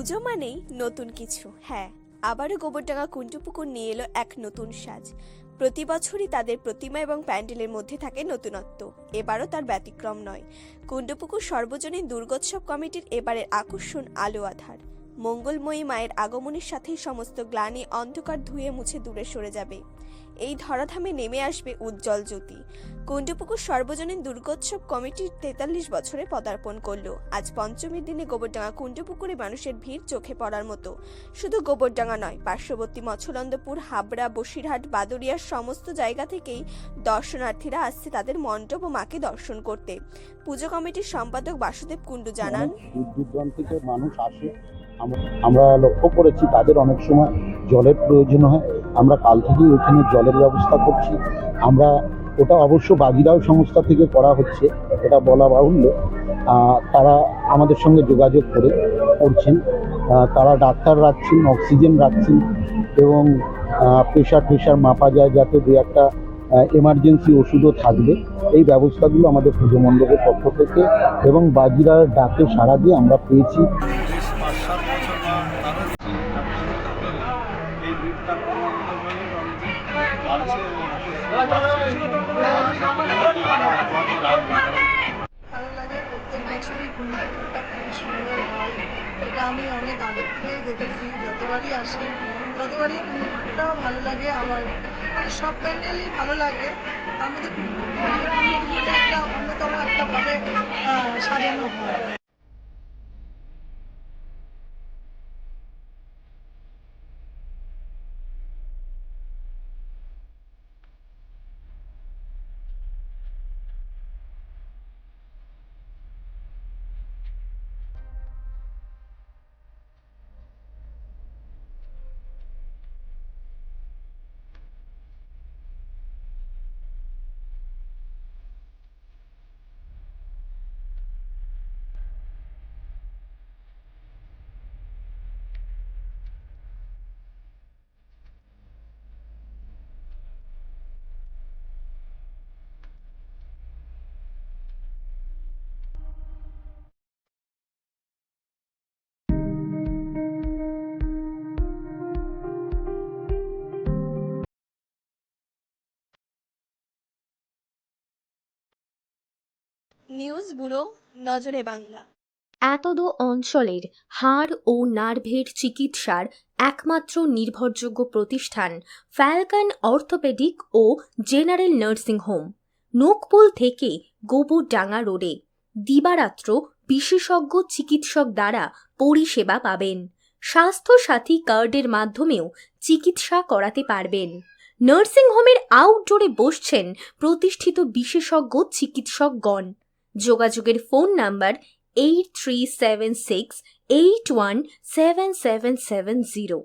পুজো মানেই নতুন কিছু। হ্যাঁ, আবারও গোবরডাঙ্গা কুন্টুপুকুর নিয়ে এলো এক নতুন সাজ। প্রতি বছরই তাদের প্রতিমা এবং প্যান্ডেলের মধ্যে থাকে নতুনত্ব। এবারও তার ব্যতিক্রম নয়। কুন্টুপুকুর সর্বজনীন দুর্গোৎসব কমিটির এবারের আকর্ষণ আলো আঁধার। মঙ্গলময়ী মায়ের আগমনের সাথেই সমস্ত গ্লানি অন্ধকার ধুয়ে মুছে দূরে সরে যাবে। এই ধরাধামে নেমে আসবে উজ্জ্বল জ্যোতি। কুন্টুপুকুর সর্বজনীন দুর্গোৎসব কমিটির 43 বছরে পদার্পণ করলো। আজ পঞ্চমীর দিনে গোবরডাঙ্গা কুন্টুপুকুরে মানুষের ভিড় চোখে পড়ার মতো। শুধু গোবরডাঙ্গা নয়, পার্শ্ববর্তী মৎস্যনন্দপুর, হাবড়া, বসিরহাট, বাদুড়িয়ার সমস্ত জায়গা থেকেই দর্শনার্থীরা আসছে তাদের মণ্ডপ ও মাকে দর্শন করতে। পুজো কমিটির সম্পাদক বাসুদেব কুণ্ডু জানান, দূর থেকে মানুষ আসে। আমরা লক্ষ্য করেছি তাদের অনেক সময় জলের প্রয়োজন হয়। আমরা কাল থেকেই ওখানে জলের ব্যবস্থা করছি। আমরা ওটা অবশ্য বাজিরাও সংস্থা থেকে করা হচ্ছে, এটা বলা বাহুল্য। তারা আমাদের সঙ্গে যোগাযোগ করছেন। তারা ডাক্তার রাখছেন, অক্সিজেন রাখছেন এবং প্রেশার মাপা যায়, যাতে দু একটা এমার্জেন্সি ওষুধও থাকবে। এই ব্যবস্থাগুলো আমাদের পুজো মণ্ডপের পক্ষ থেকে এবং বাজিরার ডাকে সাড়া দিয়ে আমরা পেয়েছি। ভালো লাগে, প্রত্যেক বছরই কুন্টুপুকুরটা খুব সুন্দর হয়। এটা আমি অনেক আগে থেকেই দেখেছি, যতবারই আসি ততবারই কুন্টুপুকুরটাও ভালো লাগে। আমার মানে সব প্যান্ডেলই ভালো লাগে, তার মধ্যে কুন্টুপুকুরটা একটা অন্যতম একটা ভাবে সাজানো হয়। নিউজ ব্যুরো, নজরে বাংলা। এতদ অঞ্চলের হাড় ও নার্ভের চিকিৎসার একমাত্র নির্ভরযোগ্য প্রতিষ্ঠান ফ্যালকন অর্থোপেডিক ও জেনারেল নার্সিং হোম, নোকপুল থেকে গোবরডাঙ্গা রোডে। দিবারাত্র বিশেষজ্ঞ চিকিৎসক দ্বারা পরিষেবা পাবেন। স্বাস্থ্যসাথী কার্ডের মাধ্যমেও চিকিৎসা করাতে পারবেন। নার্সিং হোমের আউটডোরে বসছেন প্রতিষ্ঠিত বিশেষজ্ঞ চিকিৎসকগণ। যোগাযোগের ফোন নাম্বার 8376817770।